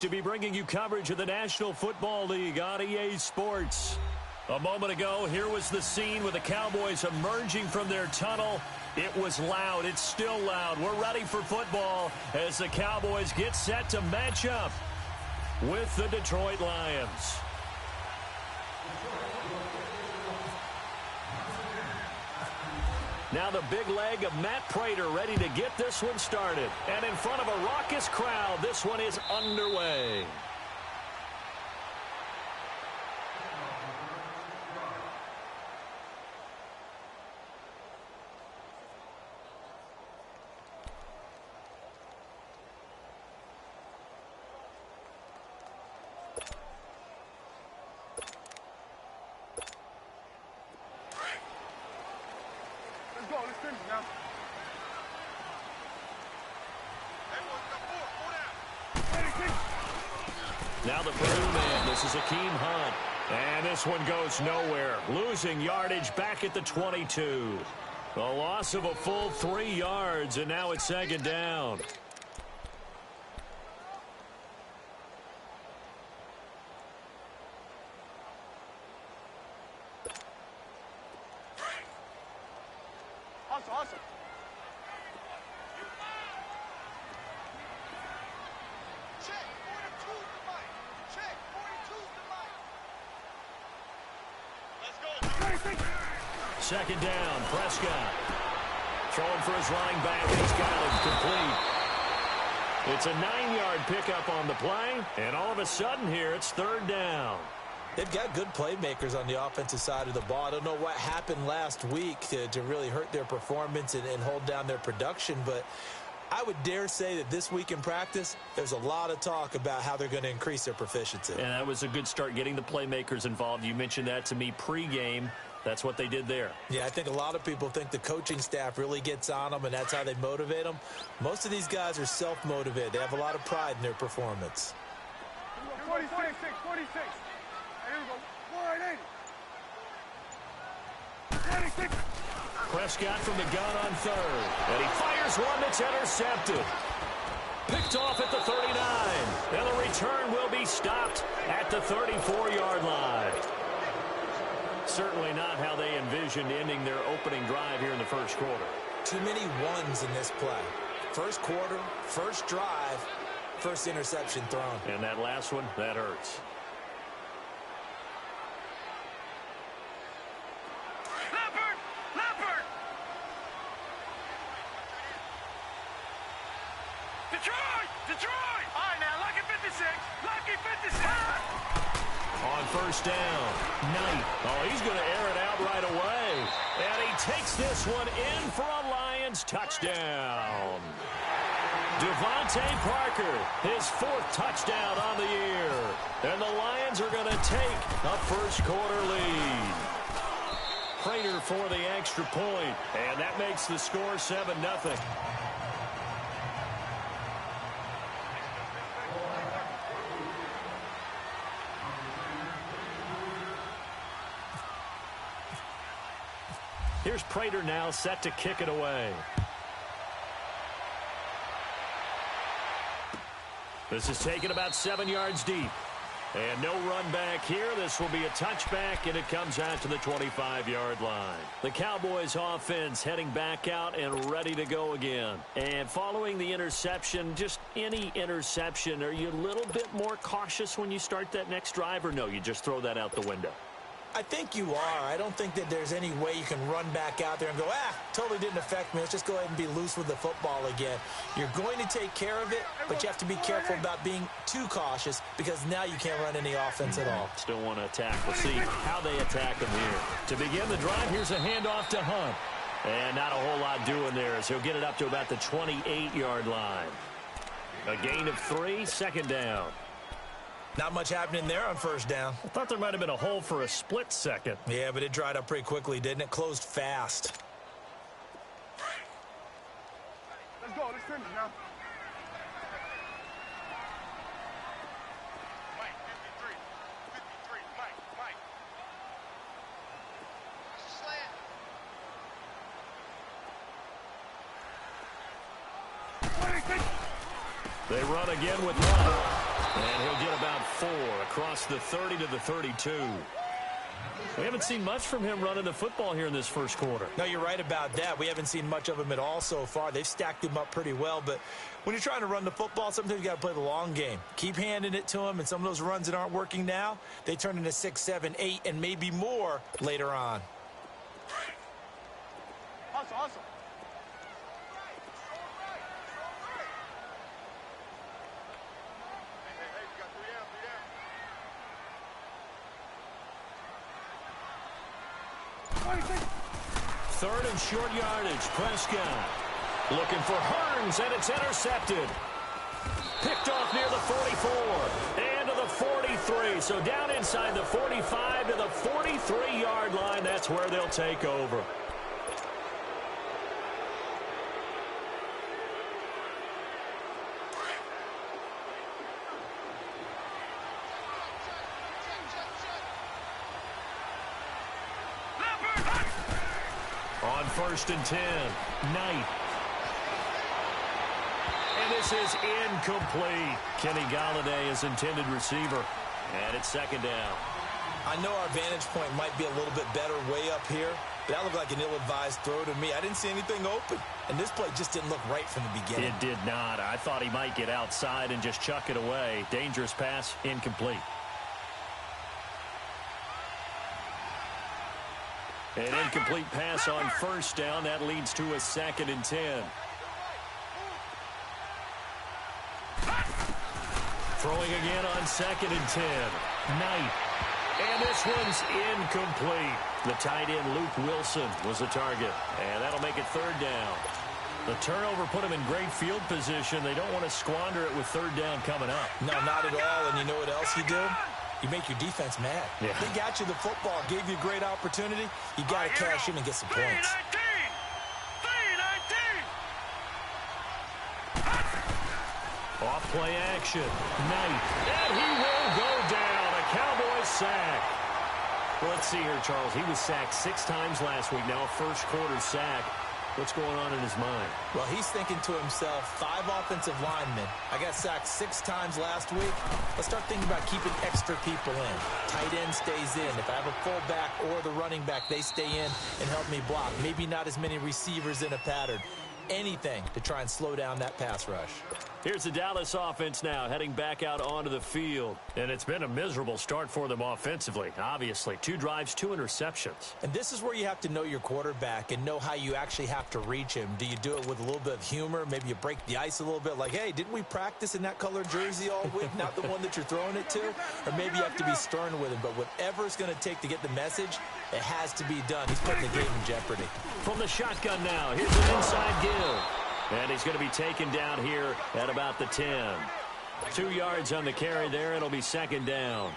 To be bringing you coverage of the National Football League on EA Sports. A moment ago, here was the scene with the Cowboys emerging from their tunnel. It was loud. It's still loud. We're ready for football as the Cowboys get set to match up with the Detroit Lions. Now the big leg of Matt Prater ready to get this one started. And in front of a raucous crowd, this one is underway. Now the Purdue man, this is Akeem Hunt. And this one goes nowhere. Losing yardage back at the 22. A loss of a full 3 yards, and now it's second down. Awesome. Second down, Prescott. Throwing for his running back, and he's got it complete. It's a 9-yard pickup on the play, and all of a sudden here, it's third down. They've got good playmakers on the offensive side of the ball. I don't know what happened last week to really hurt their performance and hold down their production, but I would dare say that this week in practice, there's a lot of talk about how they're going to increase their proficiency. And that was a good start getting the playmakers involved. You mentioned that to me pregame. That's what they did there. Yeah, I think a lot of people think the coaching staff really gets on them, and that's how they motivate them. Most of these guys are self-motivated. They have a lot of pride in their performance. 46. Here we go. 180. 26. Prescott from the gun on third. And he fires one that's intercepted. Picked off at the 39. And the return will be stopped at the 34-yard line. Certainly not how they envisioned ending their opening drive here in the first quarter. Too many ones in this play. First quarter, first drive, first interception thrown. And that last one, that hurts. Leopard! Detroit! All right, now, Lucky 56! On first down, Knight. Oh, he's going to air it out right away. And he takes this one in for a Lions touchdown. Devontae Parker, his 4th touchdown on the year. And the Lions are going to take a first quarter lead. Prater for the extra point. And that makes the score 7-0. Here's Prater now set to kick it away. This is taken about 7 yards deep. And no run back here. This will be a touchback, and it comes out to the 25-yard line. The Cowboys offense heading back out and ready to go again. And following the interception, just any interception, are you a little bit more cautious when you start that next drive, or no, you just throw that out the window? I think you are. I don't think that there's any way you can run back out there and go, totally didn't affect me. Let's just go ahead and be loose with the football again. You're going to take care of it, but you have to be careful about being too cautious because now you can't run any offense at all. Still want to attack. We'll see how they attack him here. To begin the drive, here's a handoff to Hunt. And not a whole lot doing there as he'll get it up to about the 28-yard line. A gain of 3, second down. Not much happening there on first down. I thought there might have been a hole for a split second. Yeah, but it dried up pretty quickly, didn't it? Closed fast. Let's go. Let's finish now. Mike, 53. Mike. Slant. They run again with Love. across the 30 to the 32. We haven't seen much from him running the football here in this first quarter. No, you're right about that. We haven't seen much of him at all so far. They've stacked him up pretty well, but when you're trying to run the football, sometimes you got to play the long game. Keep handing it to him, and some of those runs that aren't working now, they turn into 6, 7, 8, and maybe more later on. Awesome. Third and short yardage. Prescott looking for Hearns, and it's intercepted. Picked off near the 44 and to the 43. So down inside the 45 to the 43-yard line. That's where they'll take over. On 1st and 10, Knight. And this is incomplete. Kenny Golladay is intended receiver. And it's 2nd down. I know our vantage point might be a little bit better way up here, but that looked like an ill-advised throw to me. I didn't see anything open, and this play just didn't look right from the beginning. It did not. I thought he might get outside and just chuck it away. Dangerous pass, incomplete. An incomplete pass on 1st down. That leads to a 2nd and 10. Throwing again on 2nd and 10. Knight. And this one's incomplete. The tight end, Luke Wilson, was the target. And that'll make it 3rd down. The turnover put them in great field position. They don't want to squander it with 3rd down coming up. No, not at all. And you know what else you do? You make your defense mad. Yeah. They got you the football, gave you a great opportunity. You got to cash in and get some points. Off play action. Knight. And he will go down. A Cowboys sack. Well, let's see here, Charles. He was sacked 6 times last week. Now a first quarter sack. What's going on in his mind? Well, he's thinking to himself, 5 offensive linemen. I got sacked 6 times last week. Let's start thinking about keeping extra people in. Tight end stays in. If I have a fullback or the running back, they stay in and help me block. Maybe not as many receivers in a pattern. Anything to try and slow down that pass rush. Here's the Dallas offense now heading back out onto the field. And it's been a miserable start for them offensively. Obviously, 2 drives, 2 interceptions. And this is where you have to know your quarterback and know how you actually have to reach him. Do you do it with a little bit of humor? Maybe you break the ice a little bit like, hey, didn't we practice in that color jersey all week? Not the one that you're throwing it to? Or maybe you have to be stern with him. But whatever it's going to take to get the message, it has to be done. He's putting the game in jeopardy. From the shotgun now, here's an inside give. And he's going to be taken down here at about the 10. 2 yards on the carry there. It'll be 2nd down.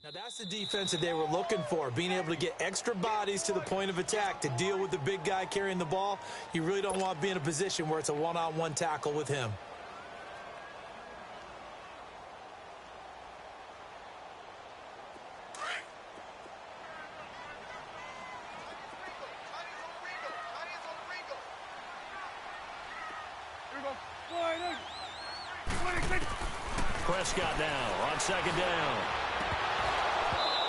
Now that's the defense that they were looking for, being able to get extra bodies to the point of attack to deal with the big guy carrying the ball. You really don't want to be in a position where it's a one-on-one tackle with him. Prescott now on 2nd down.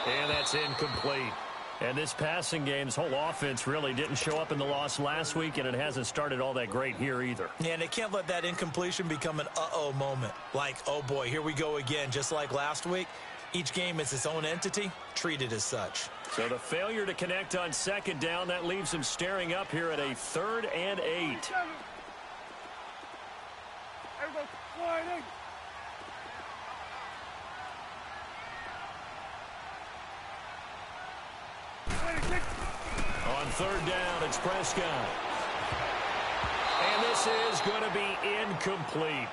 And that's incomplete. And this passing game, this whole offense really didn't show up in the loss last week, and it hasn't started all that great here either. Yeah, and they can't let that incompletion become an uh-oh moment. Like, oh boy, here we go again, just like last week. Each game is its own entity, treated as such. So the failure to connect on 2nd down, that leaves him staring up here at a 3rd and 8. On 3rd down, it's Prescott. And this is going to be incomplete.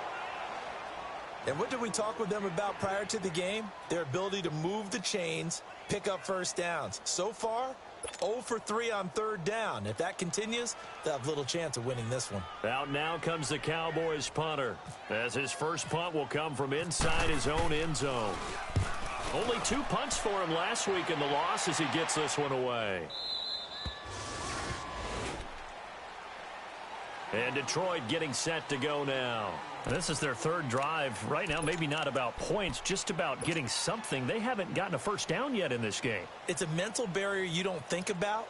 And what did we talk with them about prior to the game? Their ability to move the chains, pick up 1st downs. So far, 0 for 3 on third down. If that continues, they'll have little chance of winning this one. Out now comes the Cowboys punter, as his first punt will come from inside his own end zone. Only 2 punts for him last week in the loss as he gets this one away. And Detroit getting set to go now. This is their third drive. Right now, maybe not about points, just about getting something. They haven't gotten a first down yet in this game. It's a mental barrier you don't think about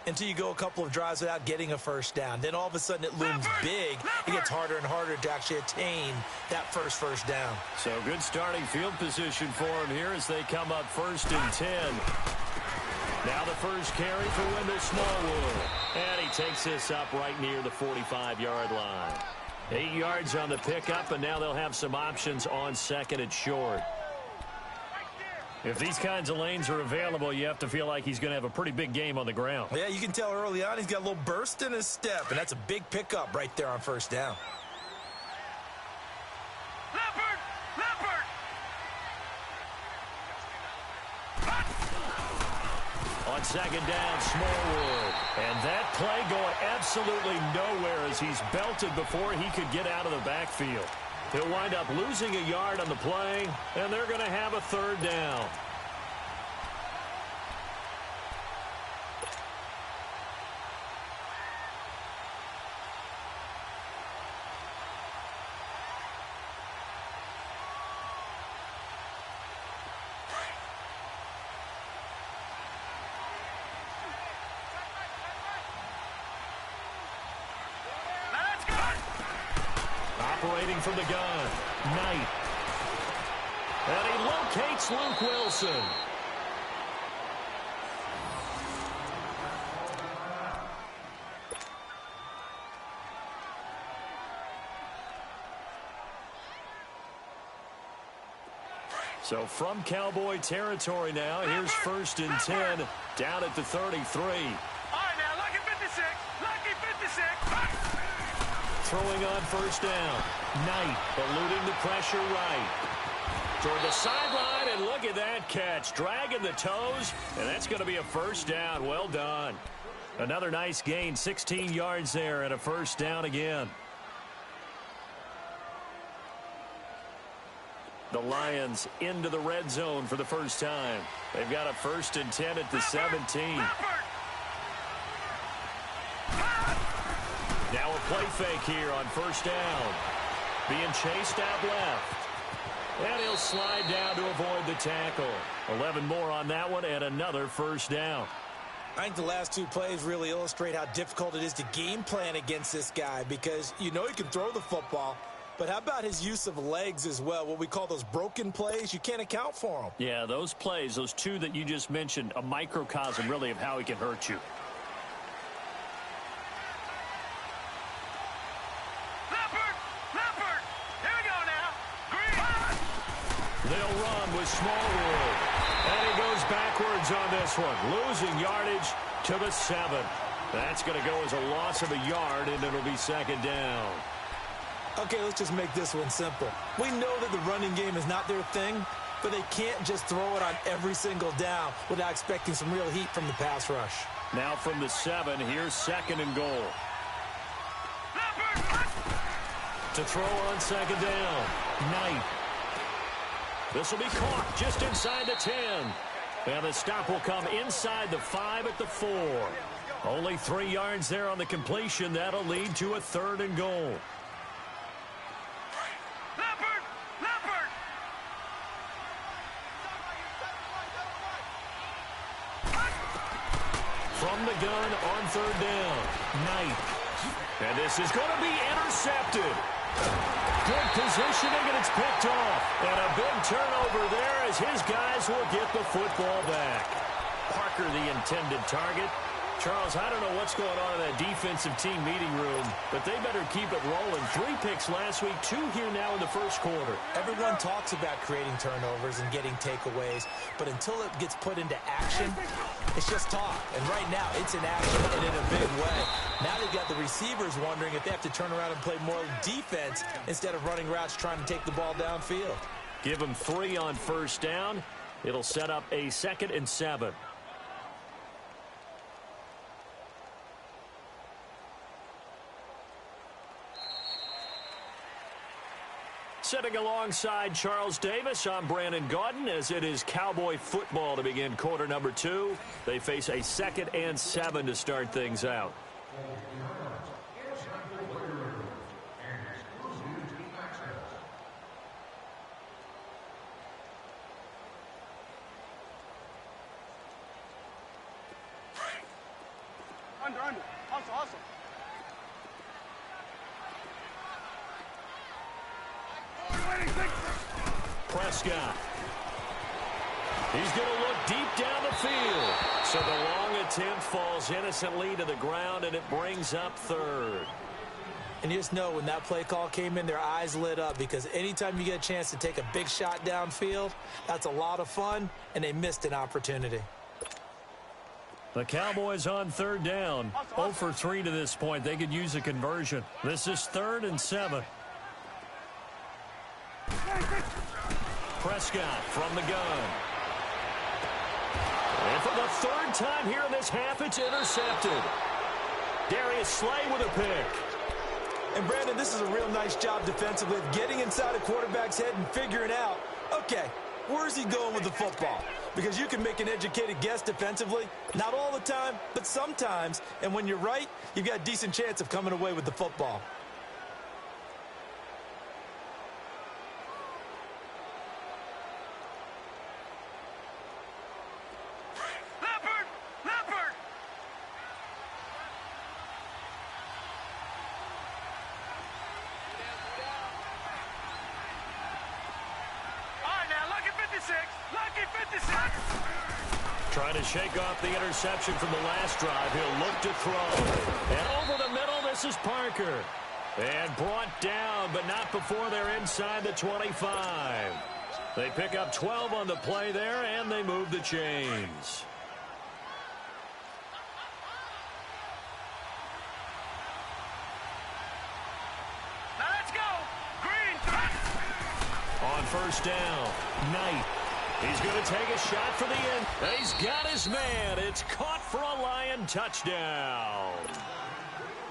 until you go a couple of drives without getting a first down. Then all of a sudden it looms big. It gets harder and harder to actually attain that first down. So good starting field position for him here as they come up 1st and 10. Now the first carry for Wendell Smallwood. And he takes this up right near the 45-yard line. 8 yards on the pickup, and now they'll have some options on 2nd and short. If these kinds of lanes are available, you have to feel like he's going to have a pretty big game on the ground. Yeah, you can tell early on he's got a little burst in his step, and that's a big pickup right there on 1st down. On 2nd down, Smallwood. And that play going absolutely nowhere as he's belted before he could get out of the backfield. He'll wind up losing a yard on the play, and they're going to have a 3rd down. Operating from the gun, Knight. And he locates Luke Wilson. So from Cowboy territory now, here's 1st and 10 down at the 33. All right, now, lucky 56. Lucky 56. Throwing on 1st down. Knight eluding the pressure right. Toward the sideline, and look at that catch. Dragging the toes, and that's going to be a 1st down. Well done. Another nice gain, 16 yards there, and a 1st down again. The Lions into the red zone for the first time. They've got a 1st and 10 at the 17. Now a play fake here on 1st down. Being chased out left. And he'll slide down to avoid the tackle. 11 more on that one and another 1st down. I think the last 2 plays really illustrate how difficult it is to game plan against this guy because you know he can throw the football, but how about his use of legs as well? What we call those broken plays, you can't account for them. Yeah, those plays, those 2 that you just mentioned, a microcosm really of how he can hurt you. They'll run with Smallwood. And he goes backwards on this one. Losing yardage to the 7. That's going to go as a loss of a yard, and it'll be 2nd down. Okay, let's just make this one simple. We know that the running game is not their thing, but they can't just throw it on every single down without expecting some real heat from the pass rush. Now from the 7, here's 2nd and goal. To throw on 2nd down, Knight. This will be caught just inside the 10. And the stop will come inside the 5 at the 4. Only 3 yards there on the completion. That'll lead to a 3rd and goal. From the gun on 3rd down, Knight. And this is going to be intercepted. Good positioning, and it's picked off. And a big turnover there as his guys will get the football back. Parker, the intended target. Charles, I don't know what's going on in that defensive team meeting room, but they better keep it rolling. 3 picks last week, 2 here now in the first quarter. Everyone talks about creating turnovers and getting takeaways, but until it gets put into action, it's just talk. And right now, it's in action and in a big way. Now they've got the receivers wondering if they have to turn around and play more defense instead of running routes trying to take the ball downfield. Give them 3 on 1st down. It'll set up a 2nd and 7. sitting alongside Charles Davis. I'm Brandon Gaudin as it is Cowboy football to begin quarter number 2. They face a 2nd and 7 to start things out. Under. Hustle. Prescott. He's going to look deep down the field. So the long attempt falls innocently to the ground, and it brings up 3rd. And you just know when that play call came in, their eyes lit up, because anytime you get a chance to take a big shot downfield, that's a lot of fun, and they missed an opportunity. The Cowboys on 3rd down. 0 for 3 to this point. They could use a conversion. This is 3rd and 7. Prescott from the gun. And for the 3rd time here in this half, it's intercepted. Darius Slay with a pick. And, Brandon, this is a real nice job defensively of getting inside a quarterback's head and figuring out, okay, where's he going with the football? Because you can make an educated guess defensively. Not all the time, but sometimes. And when you're right, you've got a decent chance of coming away with the football. Leopard! All right, now, lucky 56. Lucky 56. Trying to shake off the interception from the last drive. He'll look to throw. And over the middle, this is Parker. And brought down, but not before they're inside the 25. They pick up 12 on the play there, and they move the chains. Now let's go. Green. On 1st down, Knight. He's going to take a shot for the end. He's got his man. It's caught for a Lion touchdown.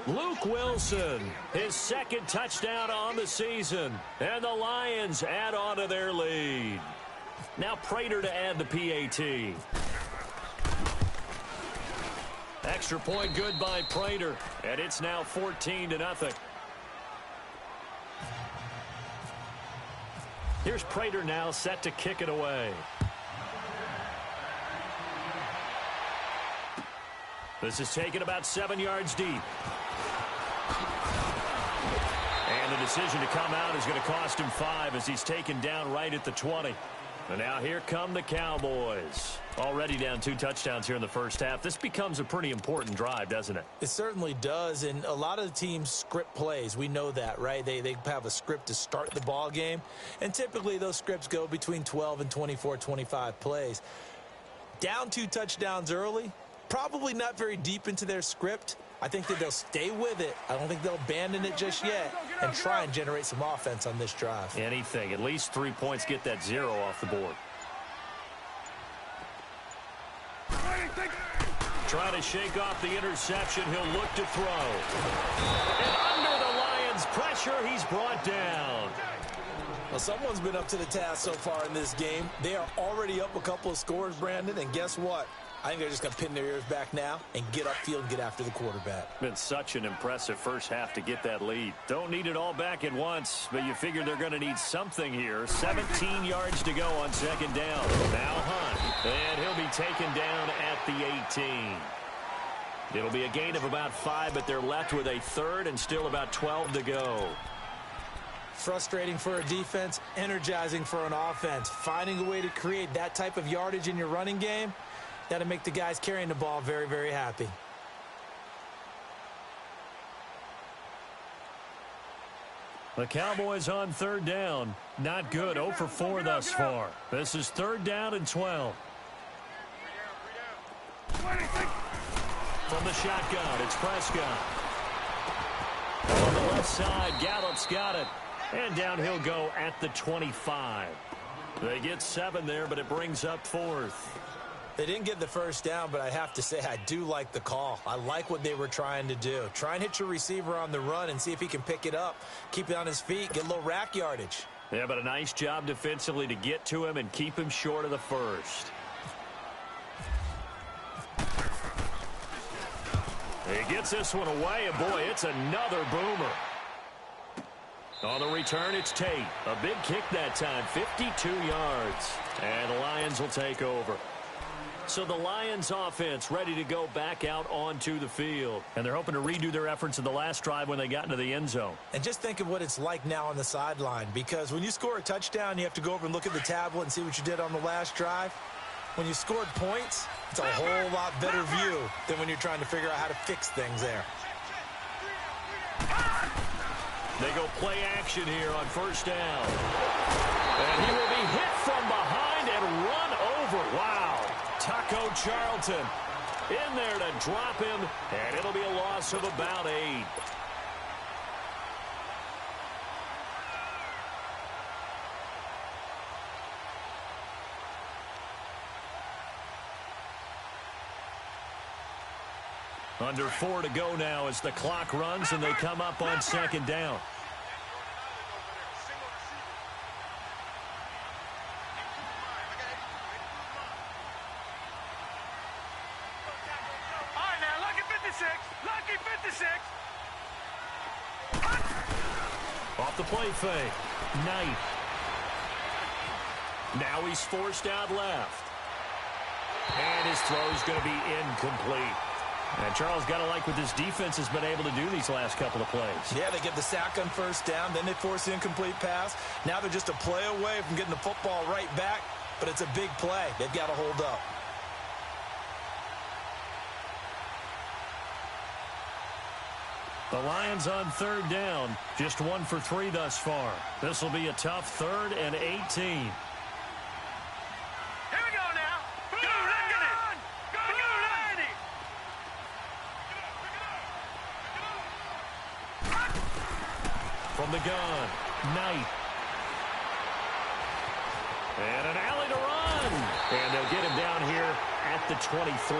Luke Wilson, his 2nd touchdown on the season. And the Lions add on to their lead. Now Prater to add the PAT. Extra point good by Prater. And it's now 14-0. Here's Prater now set to kick it away. This is taken about 7 yards deep. And the decision to come out is going to cost him 5 as he's taken down right at the 20. And now here come the Cowboys. Already down 2 touchdowns here in the first half. This becomes a pretty important drive, doesn't it? It certainly does, and a lot of the teams script plays. We know that, right? They have a script to start the ball game, and typically those scripts go between 12 and 24, 25 plays. Down 2 touchdowns early, probably not very deep into their script. I think that they'll stay with it. I don't think they'll abandon it just yet and try and generate some offense on this drive. Anything. At least 3 points, get that 0 off the board. Trying to shake off the interception. He'll look to throw. And under the Lions' pressure, he's brought down. Well, someone's been up to the task so far in this game. They are already up a couple of scores, Brandon, and guess what? I think they're just going to pin their ears back now and get upfield and get after the quarterback. Been such an impressive first half to get that lead. Don't need it all back at once, but you figure they're going to need something here. 17 yards to go on 2nd down. Now Hunt, and he'll be taken down at the 18. It'll be a gain of about 5, but they're left with a 3rd and still about 12 to go. Frustrating for a defense, energizing for an offense. Finding a way to create that type of yardage in your running game, that'll make the guys carrying the ball very, very happy. The Cowboys on 3rd down. Not good. 0 for 4 thus far. This is 3rd down and 12. From the shotgun, it's Prescott. On the left side, Gallup's got it. And down he'll go at the 25. They get 7 there, but it brings up 4th. They didn't get the first down, but I have to say I do like the call. I like what they were trying to do. Try and hit your receiver on the run and see if he can pick it up. Keep it on his feet, get a little rack yardage. Yeah, but a nice job defensively to get to him and keep him short of the first. He gets this one away, and boy, it's another boomer. On the return, it's Tate. A big kick that time, 52 yards. And the Lions will take over. So the Lions offense ready to go back out onto the field. And they're hoping to redo their efforts in the last drive when they got into the end zone. And just think of what it's like now on the sideline, because when you score a touchdown, you have to go over and look at the tablet and see what you did on the last drive. When you scored points, it's a whole lot better view than when you're trying to figure out how to fix things there. They go play action here on first down. And he will be hit from behind and run over. Wow. Taco Charlton in there to drop him, and it'll be a loss of about 8. Under 4 to go now as the clock runs and they come up on second down. Lucky 56. Off the play fake. Knight. Now he's forced out left. And his throw's going to be incomplete. And Charles got to like what this defense has been able to do these last couple of plays. Yeah, they get the sack on first down, then they force the incomplete pass. Now they're just a play away from getting the football right back, but it's a big play. They've got to hold up. The Lions on third down, just 1 for 3 thus far. This will be a tough 3rd and 18. Here we go now. Go, look at it. Go, Randy. From the gun, Knight. And an alley to run. And they'll get him down here at the 23.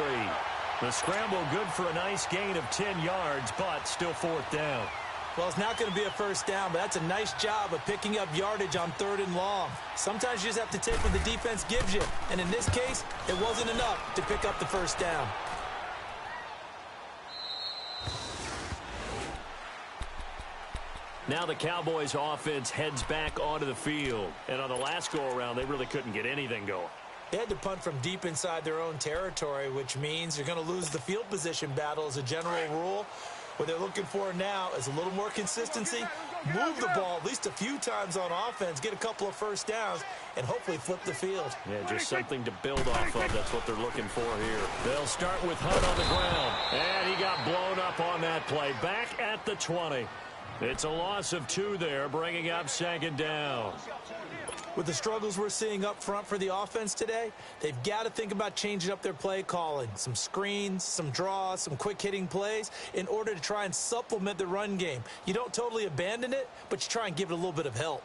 The scramble good for a nice gain of 10 yards, but still 4th down. Well, it's not going to be a first down, but that's a nice job of picking up yardage on 3rd and long. Sometimes you just have to take what the defense gives you, and in this case, it wasn't enough to pick up the first down. Now the Cowboys offense heads back onto the field, and on the last go-around, they really couldn't get anything going. They had to punt from deep inside their own territory, which means you're going to lose the field position battle as a general rule. What they're looking for now is a little more consistency, move the ball at least a few times on offense, get a couple of first downs, and hopefully flip the field. Yeah, just something to build off of. That's what they're looking for here. They'll start with Hunt on the ground, and he got blown up on that play. Back at the 20. It's a loss of 2 there, bringing up 2nd down. With the struggles we're seeing up front for the offense today, they've got to think about changing up their play calling. Some screens, some draws, some quick-hitting plays in order to try and supplement the run game. You don't totally abandon it, but you try and give it a little bit of help.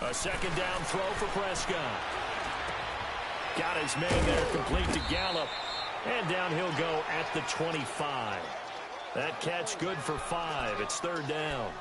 A 2nd down throw for Prescott. Got his man there complete to Gallup. And down he'll go at the 25. That catch good for 5. It's 3rd down.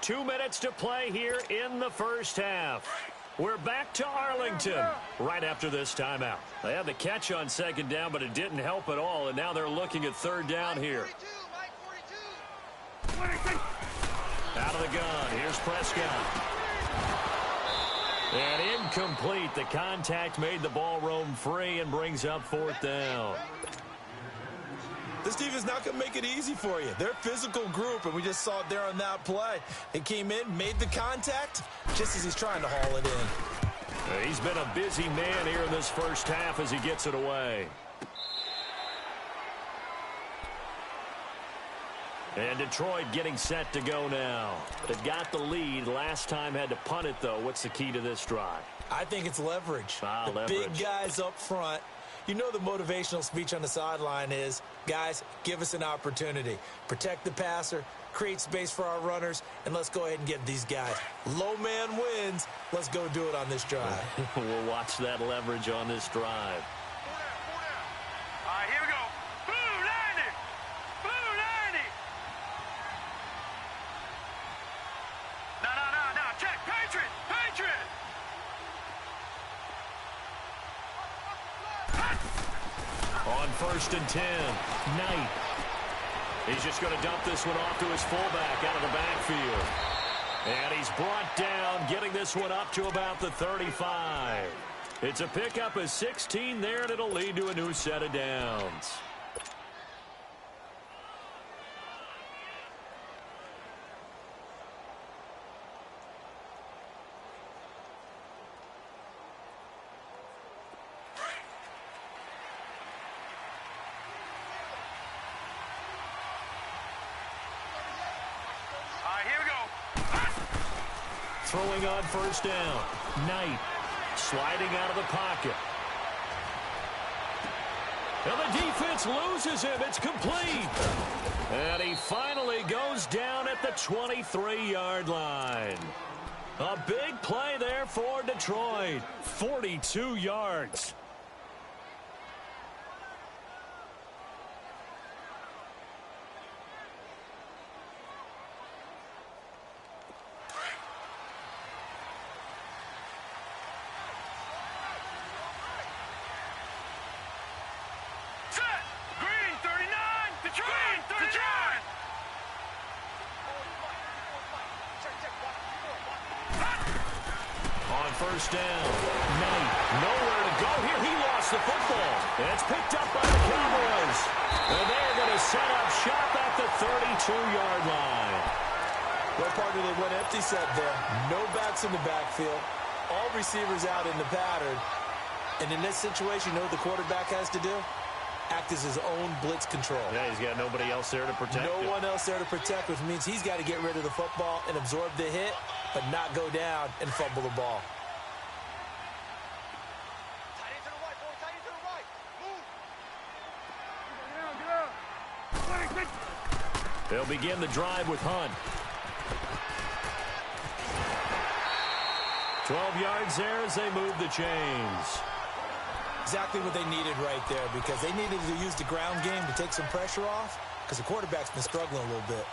Two minutes to play here in the first half. We're back to Arlington right after this timeout. They had the catch on 2nd down, but it didn't help at all, and now they're looking at 3rd down here. Out of the gun, here's Prescott. And incomplete. The contact made the ball roam free and brings up 4th down. This team is not going to make it easy for you. They're a physical group, and we just saw it there on that play. He came in, made the contact, just as he's trying to haul it in. He's been a busy man here in this first half as he gets it away. And Detroit getting set to go now. They've got the lead. Last time had to punt it, though. What's the key to this drive? I think it's leverage. The Leverage. big guys up front. You know the motivational speech on the sideline is, guys, give us an opportunity. Protect the passer, create space for our runners, and let's go ahead and get these guys. Low man wins. Let's go do it on this drive. We'll watch that leverage on this drive. All right, here we go. Blue 90. Blue 90. No. Check. Patriot. Patriot. On 1st and 10, Knight. He's just going to dump this one off to his fullback out of the backfield. And he's brought down, getting this one up to about the 35. It's a pickup of 16 there, and it'll lead to a new set of downs. Throwing on 1st down. Knight sliding out of the pocket. And the defense loses him. It's complete. And he finally goes down at the 23-yard line. A big play there for Detroit. 42 yards. On 1st down, Knight nowhere to go here. He lost the football. And it's picked up by the Cowboys. And they're going to set up shop at the 32-yard line. Well, partner, they went empty set there. No backs in the backfield. All receivers out in the pattern. And in this situation, you know what the quarterback has to do? Act as his own blitz control. Yeah, he's got nobody else there to protect him. No one else there to protect, which means he's got to get rid of the football and absorb the hit, but not go down and fumble the ball. Tight end to the right, boy. Tight end to the right. Move. They'll begin the drive with Hunt. 12 yards there as they move the chains. Exactly what they needed right there, because they needed to use the ground game to take some pressure off, because the quarterback's been struggling a little bit.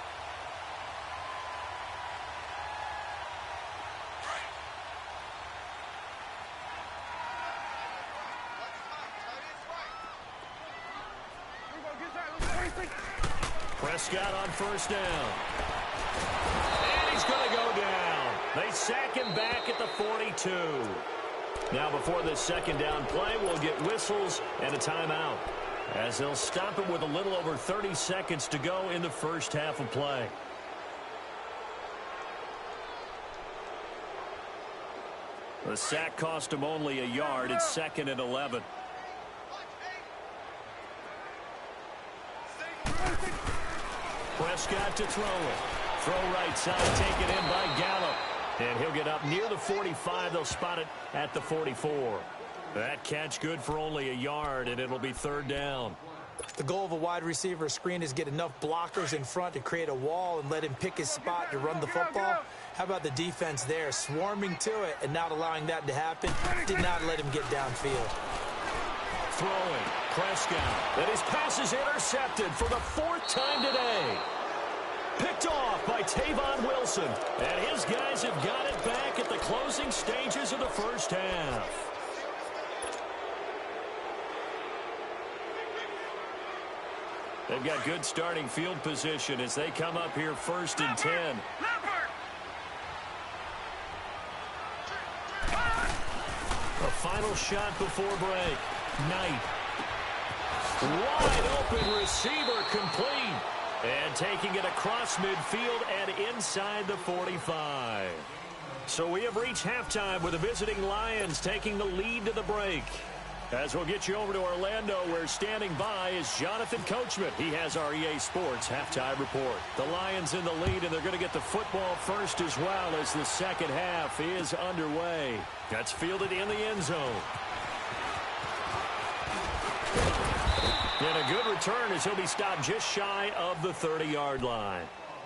Prescott on 1st down. And he's going to go down. They sack him back at the 42. Now, before this 2nd down play, we'll get whistles and a timeout, as they'll stop him with a little over 30 seconds to go in the first half of play. The sack cost him only a yard. It's 2nd and 11. Prescott to throw it. Throw right side, taken in by Gallup. And he'll get up near the 45. They'll spot it at the 44. That catch good for only a yard, and it'll be 3rd down. The goal of a wide receiver screen is get enough blockers in front to create a wall and let him pick his spot to run the football. How about the defense there, swarming to it and not allowing that to happen? Did not let him get downfield. Throwing, Prescott. And his pass is intercepted for the 4th time today. Picked off by Tavon Wilson. And his guys have got it back at the closing stages of the first half. They've got good starting field position as they come up here 1st and 10. A final shot before break. Knight. Wide open receiver complete. And taking it across midfield and inside the 45. So we have reached halftime with the visiting Lions taking the lead to the break. As we'll get you over to Orlando, where standing by is Jonathan Coachman. He has our EA Sports halftime report. The Lions in the lead, and they're going to get the football first as well as the second half is underway. That's fielded in the end zone. And a good return as he'll be stopped just shy of the 30-yard line.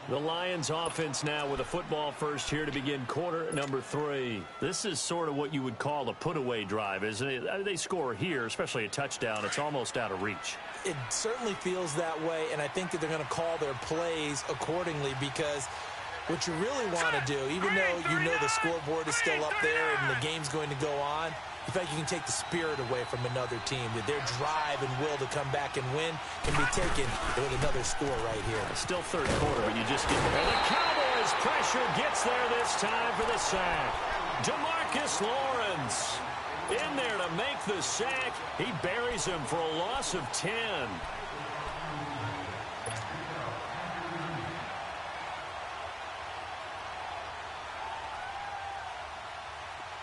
The Lions offense now with a football first here to begin quarter number 3. This is sort of what you would call a put-away drive, isn't it? They score here, especially a touchdown. It's almost out of reach. It certainly feels that way, and I think that they're going to call their plays accordingly, because what you really want to do, even though you know the scoreboard is still up there and the game's going to go on, in fact, you can take the spirit away from another team. That their drive and will to come back and win can be taken with another score right here. Still third quarter, but you just get... And the Cowboys pressure gets there this time for the sack. DeMarcus Lawrence in there to make the sack. He buries him for a loss of 10.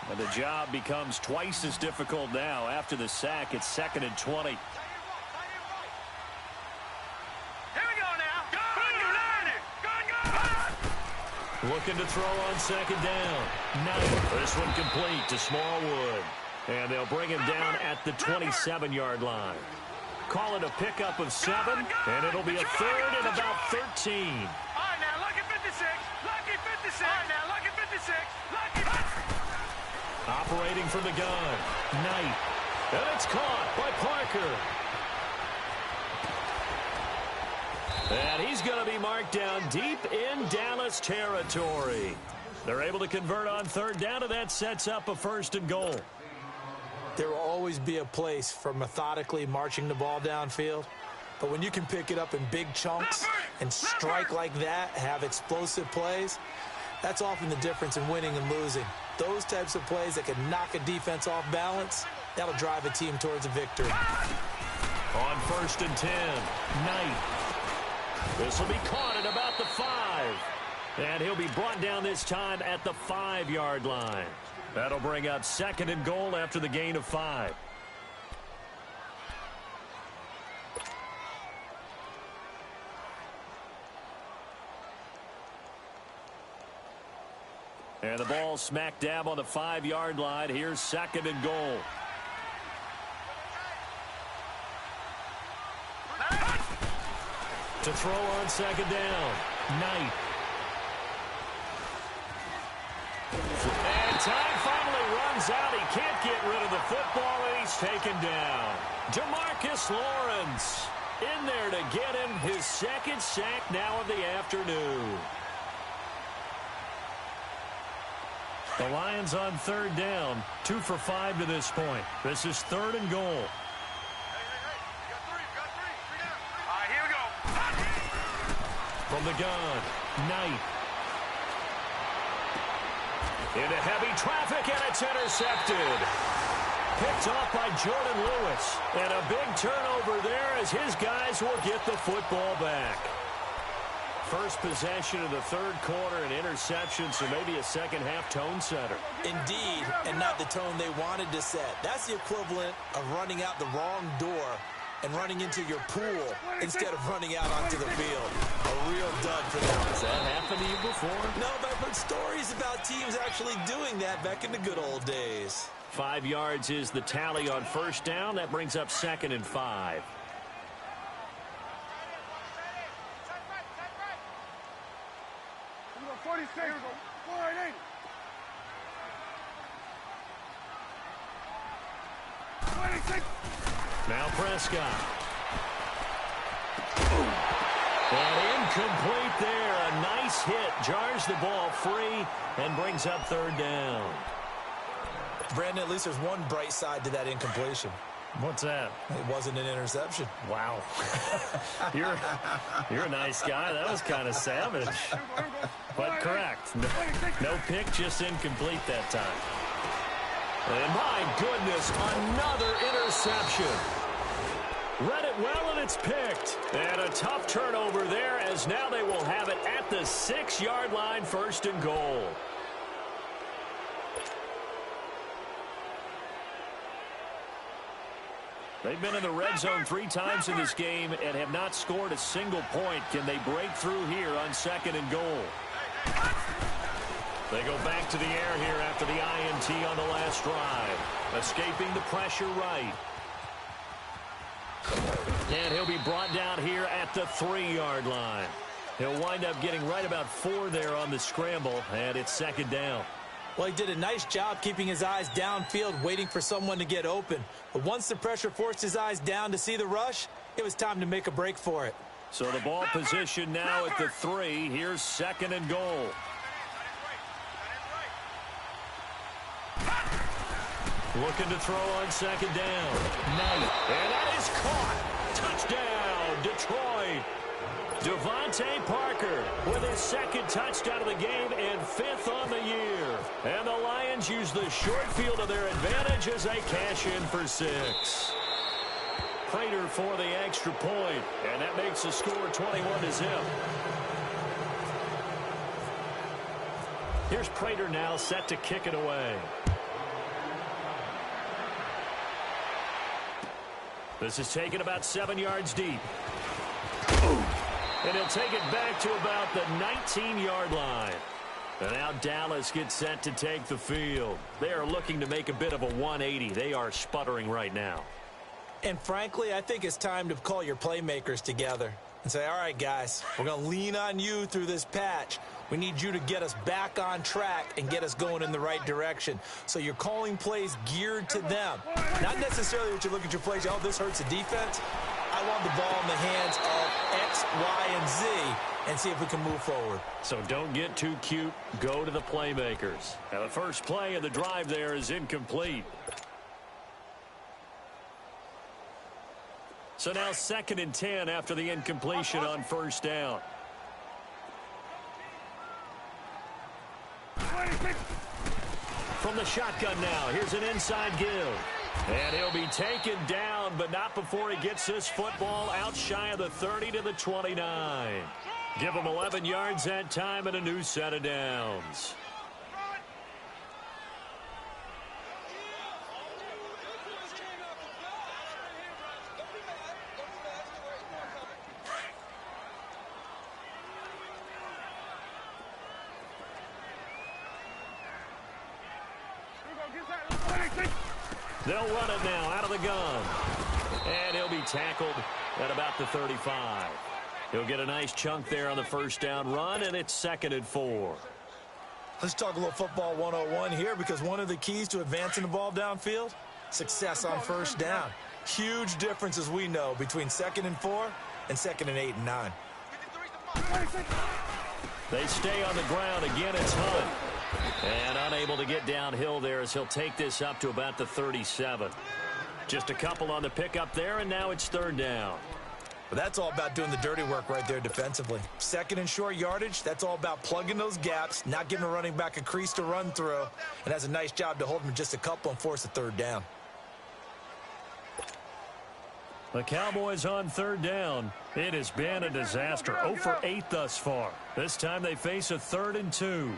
And the job becomes twice as difficult now. After the sack, it's 2nd and 20. Here we go now. Go. Looking to throw on 2nd down. Knight. This one complete to Smallwood. And they'll bring him down at the 27-yard line. Call it a pickup of 7, and it'll be a 3rd and about 13. All right, now, lucky 56. Lucky 56. All right, now, lucky 56. Lucky 56. Operating from the gun. Knight. And it's caught by Parker. And he's going to be marked down deep in Dallas territory. They're able to convert on 3rd down, and that sets up a 1st and goal. There will always be a place for methodically marching the ball downfield. But when you can pick it up in big chunks and strike like that, have explosive plays, that's often the difference in winning and losing. Those types of plays that can knock a defense off balance, that'll drive a team towards a victory. On 1st and 10, Knight. This will be caught at about the 5. And he'll be brought down this time at the 5-yard line. That'll bring up 2nd and goal after the gain of 5. And the ball smack dab on the 5-yard line. Here's 2nd and goal. To throw on 2nd down. Knight. And time finally runs out. He can't get rid of the football, and he's taken down. DeMarcus Lawrence in there to get him his 2nd sack now of the afternoon. The Lions on 3rd down, 2 for 5 to this point. This is 3rd and goal. Hey, you got 3. All right, here we go. From the gun, Knight. Into heavy traffic, and it's intercepted. Picked off by Jordan Lewis. And a big turnover there as his guys will get the football back. First possession of the 3rd quarter, an interception, so maybe a second-half tone setter. Indeed, and not the tone they wanted to set. That's the equivalent of running out the wrong door and running into your pool instead of running out onto the field. A real dud for them. Has that happened to you before? No, but I've heard stories about teams actually doing that back in the good old days. 5 yards is the tally on 1st down. That brings up 2nd and 5. Here we go, 46. Here we go, 480. 26. Now Prescott. And incomplete there. A nice hit. Jars the ball free and brings up 3rd down. Brandon, at least there's one bright side to that incompletion. What's that? It wasn't an interception. Wow. You're a nice guy. That was kind of savage. But correct. No pick, just incomplete that time. And my goodness, another interception. Read it well, and it's picked. And a tough turnover there, as now they will have it at the 6-yard line, 1st and goal. They've been in the red zone 3 times in this game and have not scored a single point. Can they break through here on 2nd and goal? They go back to the air here after the INT on the last drive. Escaping the pressure right. And he'll be brought down here at the 3-yard line. He'll wind up getting right about 4 there on the scramble, and it's 2nd down. Well, he did a nice job keeping his eyes downfield, waiting for someone to get open. But once the pressure forced his eyes down to see the rush, it was time to make a break for it. So the ball position now at the 3. Here's 2nd and goal. Looking to throw on 2nd down. Knight. And that is caught. Touchdown, Detroit. Devontae Parker with his 2nd touchdown of the game and 5th on the year. And the Lions use the short field to their advantage as they cash in for 6. Prater for the extra point, and that makes the score 21-0. Here's Prater now set to kick it away. This is taken about 7 yards deep. And he'll take it back to about the 19-yard line. And now Dallas gets set to take the field. They are looking to make a bit of a 180. They are sputtering right now. And frankly, I think it's time to call your playmakers together and say, all right, guys, we're going to lean on you through this patch. We need you to get us back on track and get us going in the right direction. So you're calling plays geared to them. Not necessarily that you look at your plays, oh, this hurts the defense. I want the ball in the hands of X, Y, and Z and see if we can move forward. So don't get too cute. Go to the playmakers. Now the first play of the drive there is incomplete. So now 2nd and 10 after the incompletion on 1st down. From the shotgun now, here's an inside give. And he'll be taken down, but not before he gets this football out shy of the 30 to the 29. Give him 11 yards that time and a new set of downs. They'll run it now out of the gun. And he'll be tackled at about the 35. He'll get a nice chunk there on the 1st down run, and it's 2nd and 4. Let's talk a little football 101 here, because one of the keys to advancing the ball downfield, success on 1st down. Huge difference, as we know, between 2nd and 4 and 2nd and 8 and 9. They stay on the ground. Again, it's Hunt. And unable to get downhill there as he'll take this up to about the 37. Just a couple on the pickup there, and now it's 3rd down. But that's all about doing the dirty work right there defensively. 2nd and short yardage, that's all about plugging those gaps, not giving a running back a crease to run through, and has a nice job to hold him just a couple and force a 3rd down. The Cowboys on 3rd down. It has been a disaster. 0 for 8 thus far. This time they face a 3rd and 2.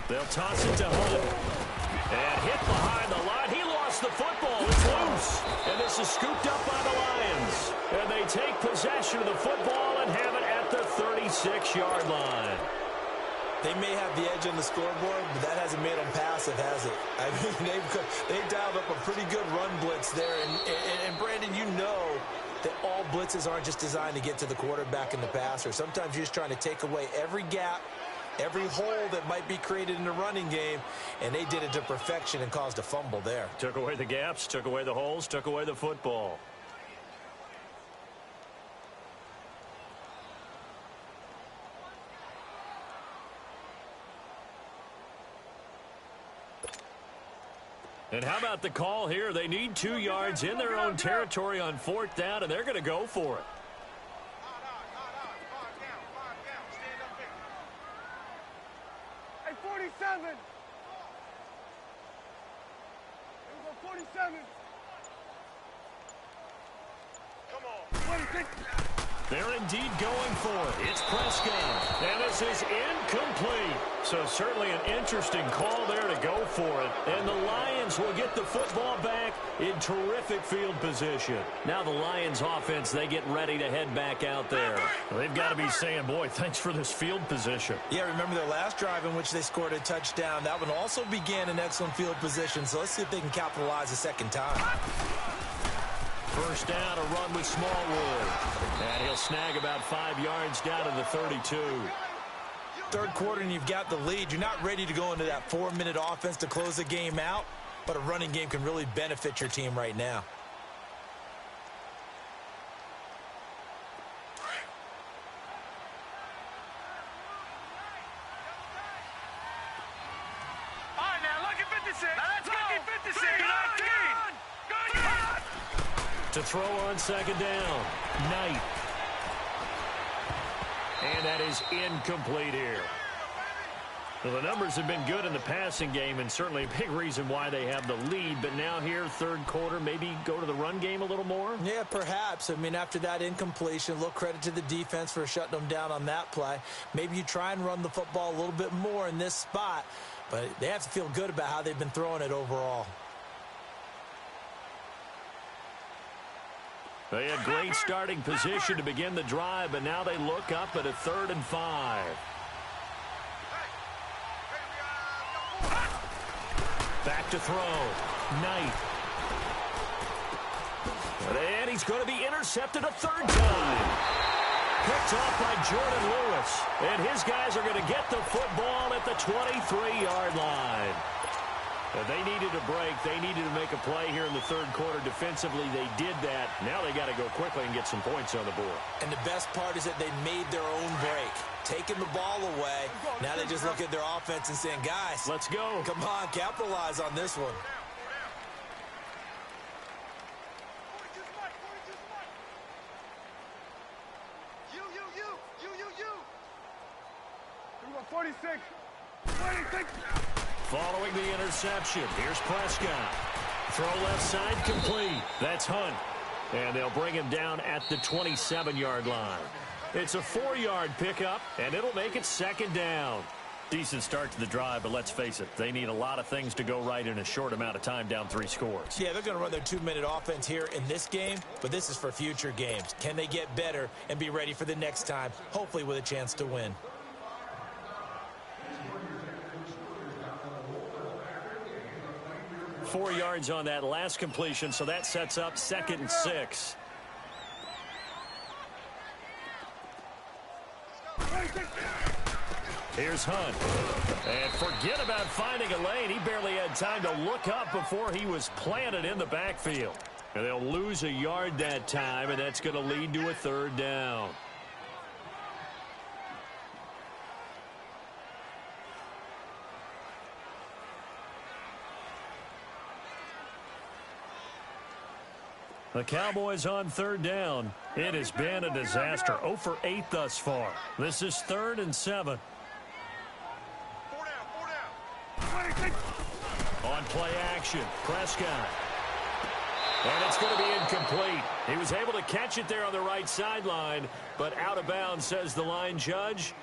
They'll toss it to Hunt. And hit behind the line. He lost the football. It's loose. And this is scooped up by the Lions. And they take possession of the football and have it at the 36-yard line. They may have the edge on the scoreboard, but that hasn't made them passive, has it? I mean, they've dialed up a pretty good run blitz there. And Brandon, you know that all blitzes aren't just designed to get to the quarterback and the passer. Sometimes you're just trying to take away every gap, every hole that might be created in the running game, and they did it to perfection and caused a fumble there. Took away the gaps, took away the holes, took away the football. And how about the call here? They need 2 yards in their own territory on 4th down, and they're going to go for it. Hey, 47. Here we go, 47. Come on. 26. They're indeed going for it. It's Prescott. And this is incomplete. So certainly an interesting call there to go for it. And the Lions will get the football back in terrific field position. Now the Lions offense, they get ready to head back out there. They've got to be saying, boy, thanks for this field position. Yeah, remember their last drive in which they scored a touchdown. That one also began in excellent field position. So let's see if they can capitalize a second time. First down, a run with Smallwood. And he'll snag about 5 yards down to the 32. Third quarter and you've got the lead. You're not ready to go into that 4-minute offense to close the game out, but a running game can really benefit your team right now. All right, now, look at 56. Now, let's go. Look at 56. To throw on second down. Knight. And that is incomplete here. Well, the numbers have been good in the passing game, and certainly a big reason why they have the lead. But now here, third quarter, maybe go to the run game a little more? Yeah, perhaps. I mean, after that incompletion, a little credit to the defense for shutting them down on that play. Maybe you try and run the football a little bit more in this spot, but they have to feel good about how they've been throwing it overall. They had great starting position to begin the drive, but now they look up at a 3rd and 5. Back to throw. Knight. And he's going to be intercepted a 3rd time. Picked off by Jordan Lewis. And his guys are going to get the football at the 23-yard line. They needed a break. They needed to make a play here in the third quarter. Defensively, they did that. Now they got to go quickly and get some points on the board. And the best part is that they made their own break. Taking the ball away. Now they just look at their offense and saying, guys, let's go. Come on, capitalize on this one. You. 46. 26. Following the interception, here's Prescott. Throw left side complete. That's Hunt. And they'll bring him down at the 27-yard line. It's a 4-yard pickup, and it'll make it 2nd down. Decent start to the drive, but let's face it, they need a lot of things to go right in a short amount of time, down 3 scores. Yeah, they're going to run their 2-minute offense here in this game, but this is for future games. Can they get better and be ready for the next time, hopefully with a chance to win? Four yards on that last completion, so that sets up 2nd and 6. Here's Hunt. And forget about finding a lane. He barely had time to look up before he was planted in the backfield. And they'll lose a yard that time, and that's going to lead to a 3rd down. The Cowboys on 3rd down. It has been a disaster. 0 for 8 thus far. This is 3rd and 7. 4 down. 26. On play action, Prescott. And it's going to be incomplete. He was able to catch it there on the right sideline, but out of bounds, says the line judge.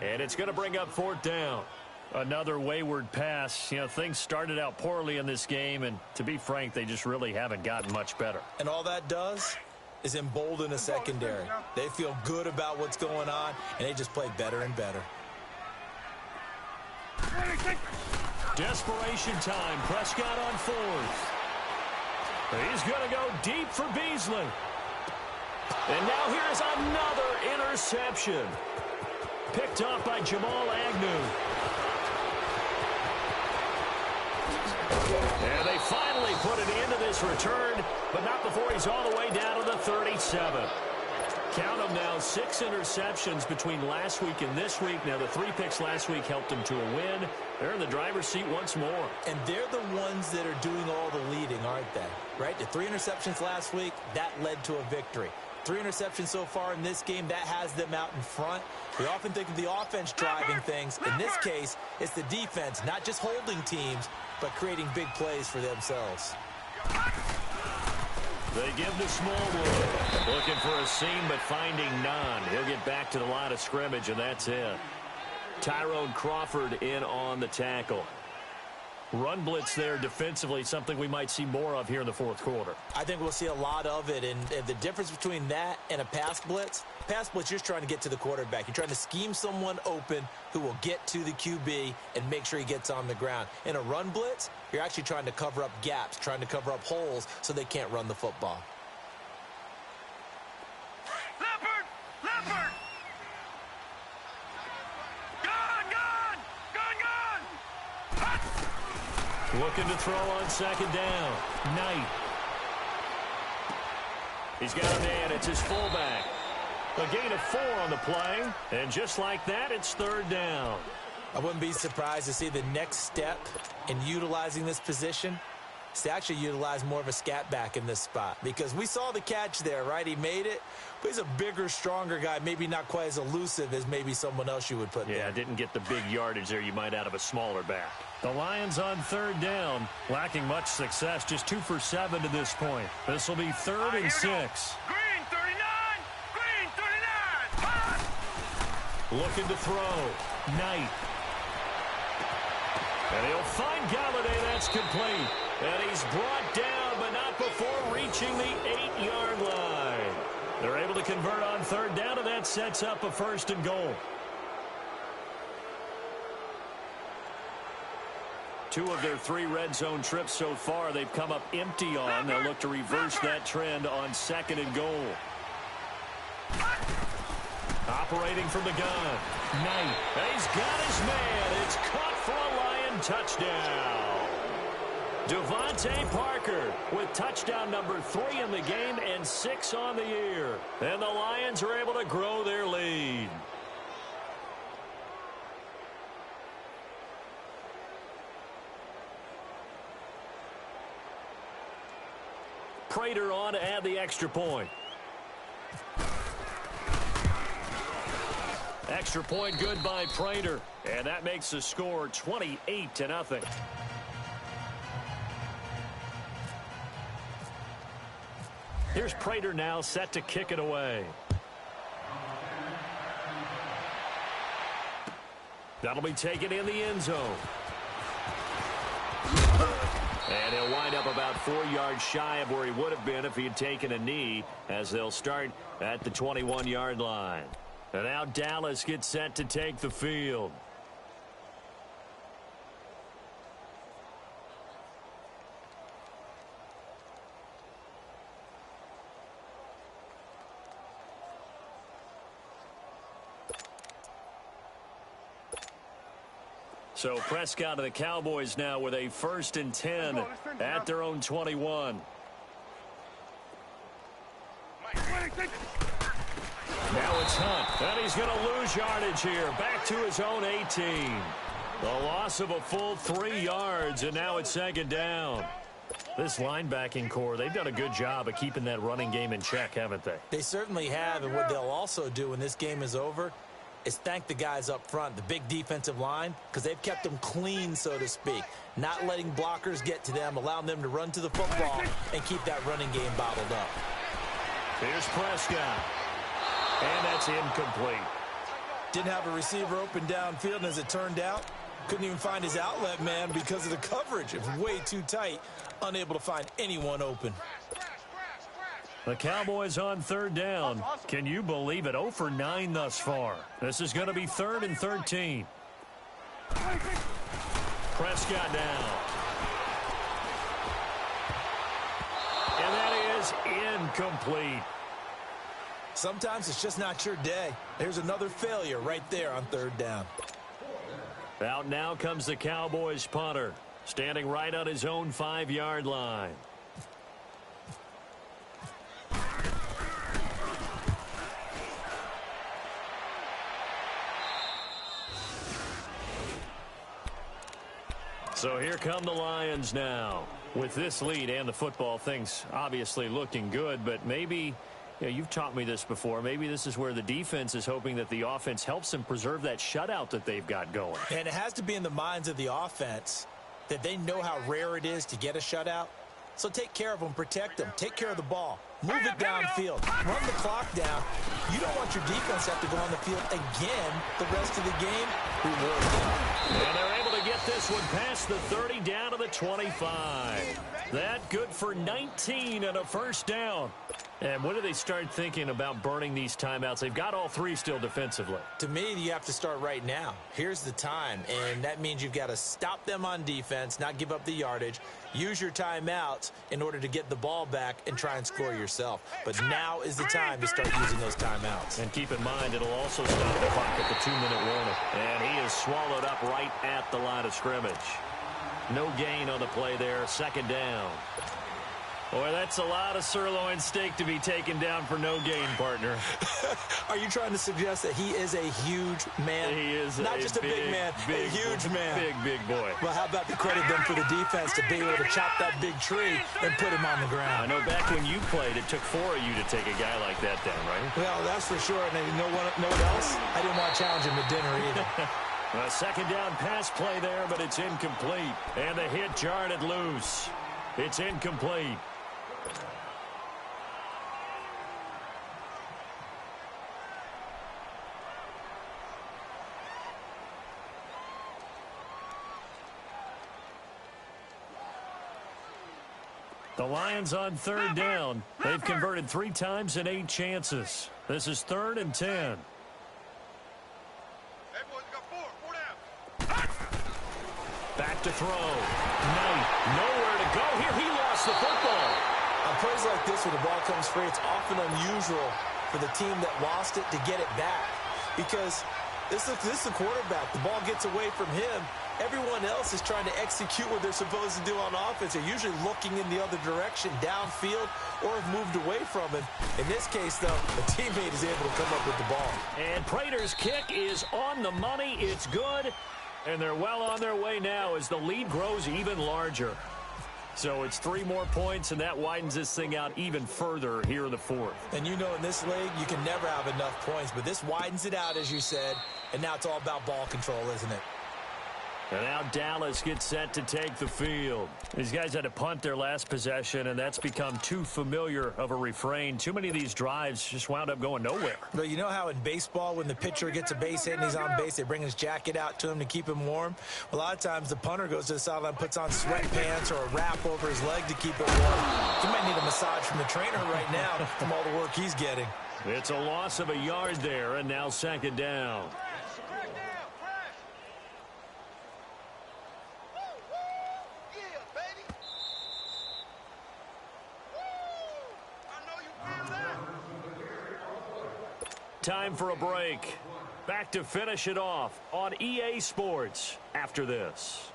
And it's going to bring up 4th down. Another wayward pass. You know, things started out poorly in this game, and to be frank, they just really haven't gotten much better. And all that does is embolden a secondary. They feel good about what's going on, and they just play better and better. 26. Desperation time. Prescott on 4th. He's going to go deep for Beasley. And now here's another interception. Picked off by Jamal Agnew. And they finally put an end to this return, but not before he's all the way down to the 37. Count them now, 6 interceptions between last week and this week. Now, the 3 picks last week helped them to a win. They're in the driver's seat once more. And they're the ones that are doing all the leading, aren't they? Right? The 3 interceptions last week, that led to a victory. 3 interceptions so far in this game, that has them out in front. We often think of the offense driving things. In this case, it's the defense, not just holding teams, but creating big plays for themselves. They give to Smallwood. Looking for a seam, but finding none. He'll get back to the line of scrimmage, and that's it. Tyrone Crawford in on the tackle. Run blitz there defensively, something we might see more of here in the fourth quarter. I think we'll see a lot of it, and the difference between that and a pass blitz, you're just trying to get to the quarterback. You're trying to scheme someone open who will get to the QB and make sure he gets on the ground. In a run blitz, you're actually trying to cover up gaps, trying to cover up holes so they can't run the football. Leopard! Gone! Hot! Looking to throw on second down. Knight. He's got a man. It's his fullback. A gain of 4 on the play. And just like that, it's third down. I wouldn't be surprised to see the next step in utilizing this position is to actually utilize more of a scat back in this spot. Because we saw the catch there, right? He made it. But he's a bigger, stronger guy. Maybe not quite as elusive as maybe someone else you would put there. Yeah, didn't get the big yardage there you might out of a smaller back. The Lions on third down, lacking much success, just 2 for 7 to this point. This will be third and 6. Green 39! Green 39! Hot! Looking to throw. Knight. And he'll find Galladay. That's complete. And he's brought down, but not before reaching the 8-yard line. They're able to convert on third down, and that sets up a first and goal. 2 of their 3 red zone trips so far, they've come up empty on. They'll look to reverse that trend on second and goal. Operating from the gun. Knight. He's got his man. It's caught for a Lion touchdown. Devontae Parker with touchdown number 3 in the game and 6 on the year. And the Lions are able to grow their lead. Prater on to add the extra point. Extra point good by Prater. And that makes the score 28-0. Here's Prater now set to kick it away. That'll be taken in the end zone. And he'll wind up about 4 yards shy of where he would have been if he had taken a knee, as they'll start at the 21-yard line. And now Dallas gets set to take the field. So Prescott and the Cowboys now with a 1st and 10 at their own 21. Now it's Hunt, and he's going to lose yardage here. Back to his own 18. The loss of a full 3 yards, and now it's second down. This linebacking core, they've done a good job of keeping that running game in check, haven't they? They certainly have, and what they'll also do when this game is over is thank the guys up front, the big defensive line, because they've kept them clean, so to speak. Not letting blockers get to them, allowing them to run to the football and keep that running game bottled up. Here's Prescott. And that's incomplete. Didn't have a receiver open downfield, and as it turned out, couldn't even find his outlet man because of the coverage. It was way too tight, unable to find anyone open. The Cowboys on third down. Can you believe it? 0 for 9 thus far. This is going to be 3rd and 13. Prescott down. And that is incomplete. Sometimes it's just not your day. There's another failure right there on third down. Out now comes the Cowboys punter, standing right on his own 5-yard line. So here come the Lions now. With this lead and the football, things obviously looking good, but maybe, you've taught me this before, maybe this is where the defense is hoping that the offense helps them preserve that shutout that they've got going. And it has to be in the minds of the offense that they know how rare it is to get a shutout. So take care of them, protect them, take care of the ball. Move it downfield. Run the clock down. You don't want your defense to have to go on the field again the rest of the game. Reward them. And they're able to get this one past the 30 down to the 25. That good for 19 and a first down. And when do they start thinking about burning these timeouts? They've got all three still defensively. To me, you have to start right now. Here's the time, and that means you've got to stop them on defense, not give up the yardage, use your timeouts in order to get the ball back and try and score yourself. But now is the time to start using those timeouts. And keep in mind, it'll also stop the clock at the 2-minute warning. And he is swallowed up right at the line of scrimmage. No gain on the play there, second down. Boy, that's a lot of sirloin steak to be taken down for no gain, partner. Are you trying to suggest that he is a huge man? He is not just a big man, a huge man. Big boy. Well, how about the credit then for the defense to be able to chop that big tree and put him on the ground? I know back when you played, it took 4 of you to take a guy like that down, right? Well, that's for sure. And you know what else? I didn't want to challenge him to dinner either. A second down pass play there, but it's incomplete. And the hit jarred it loose. It's incomplete. The Lions on third down. They've converted 3 times in 8 chances. This is 3rd and 10. Hey, boys, we got 4 down. Back to throw. Knight, nowhere to go here. He lost the football. On plays like this, when the ball comes free, it's often unusual for the team that lost it to get it back. Because this is the quarterback. The ball gets away from him. Everyone else is trying to execute what they're supposed to do on offense. They're usually looking in the other direction, downfield, or have moved away from it. In this case, though, a teammate is able to come up with the ball. And Prater's kick is on the money. It's good. And they're well on their way now as the lead grows even larger. So it's 3 more points, and that widens this thing out even further here in the 4th. And you know in this league, you can never have enough points, but this widens it out, as you said, and now it's all about ball control, isn't it? And now Dallas gets set to take the field. These guys had to punt their last possession, and that's become too familiar of a refrain. Too many of these drives just wound up going nowhere. But you know how in baseball, when the pitcher gets a base hit and he's on base, they bring his jacket out to him to keep him warm? A lot of times the punter goes to the sideline, puts on sweatpants or a wrap over his leg to keep it warm. He might need a massage from the trainer right now from all the work he's getting. It's a loss of a yard there, and now second down. Time for a break. Back to finish it off on EA Sports after this.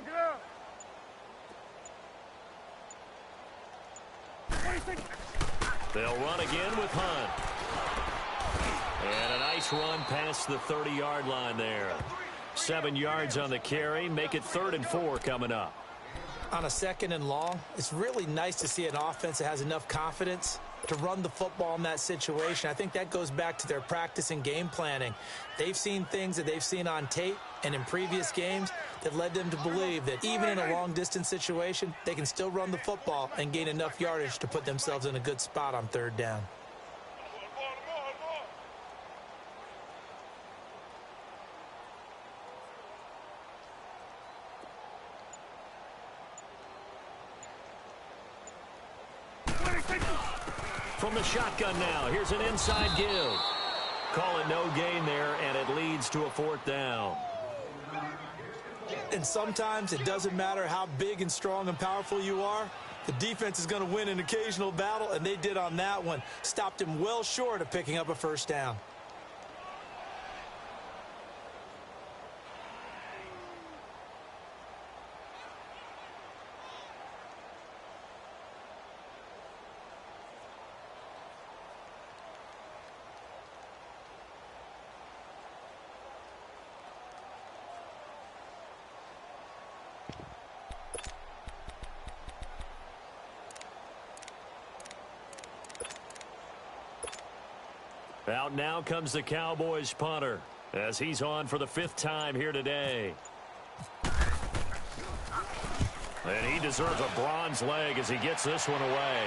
Get up. They'll run again with Hunt. And a nice run past the 30-yard line there. 7 yards on the carry. Make it 3rd and 4 coming up. On a 2nd and long, it's really nice to see an offense that has enough confidence to run the football in that situation. I think that goes back to their practice and game planning. They've seen things that they've seen on tape and in previous games that led them to believe that even in a long-distance situation, they can still run the football and gain enough yardage to put themselves in a good spot on 3rd down. From the shotgun now, here's an inside give. Call it no gain there, and it leads to a 4th down. And sometimes it doesn't matter how big and strong and powerful you are. The defense is going to win an occasional battle, and they did on that one. Stopped him well short of picking up a 1st down. Out now comes the Cowboys punter as he's on for the 5th time here today. And he deserves a bronze leg as he gets this one away.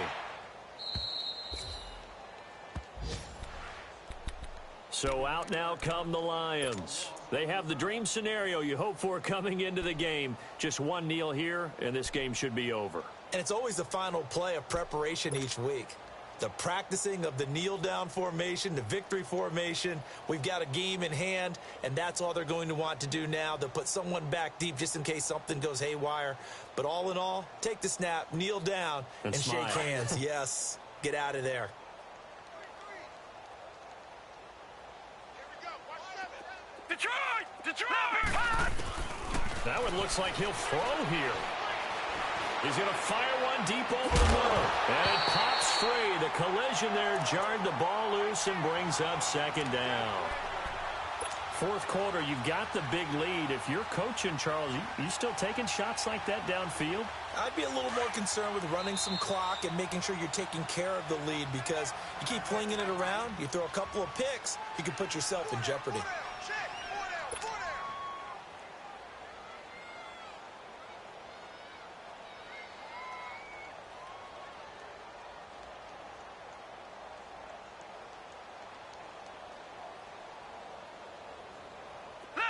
So out now come the Lions. They have the dream scenario you hope for coming into the game. Just one kneel here, and this game should be over. And it's always the final play of preparation each week. The practicing of the kneel-down formation, the victory formation. We've got a game in hand, and that's all they're going to want to do now. They'll put someone back deep just in case something goes haywire. But all in all, take the snap, kneel down, and shake hands. Yes, get out of there. Detroit! Detroit! That one looks like he'll throw here. He's going to fire one deep over the middle. And it pops free. The collision there jarred the ball loose and brings up 2nd down. 4th quarter, you've got the big lead. If you're coaching, Charles, you still taking shots like that downfield? I'd be a little more concerned with running some clock and making sure you're taking care of the lead, because you keep flinging it around, you throw a couple of picks, you can put yourself in jeopardy.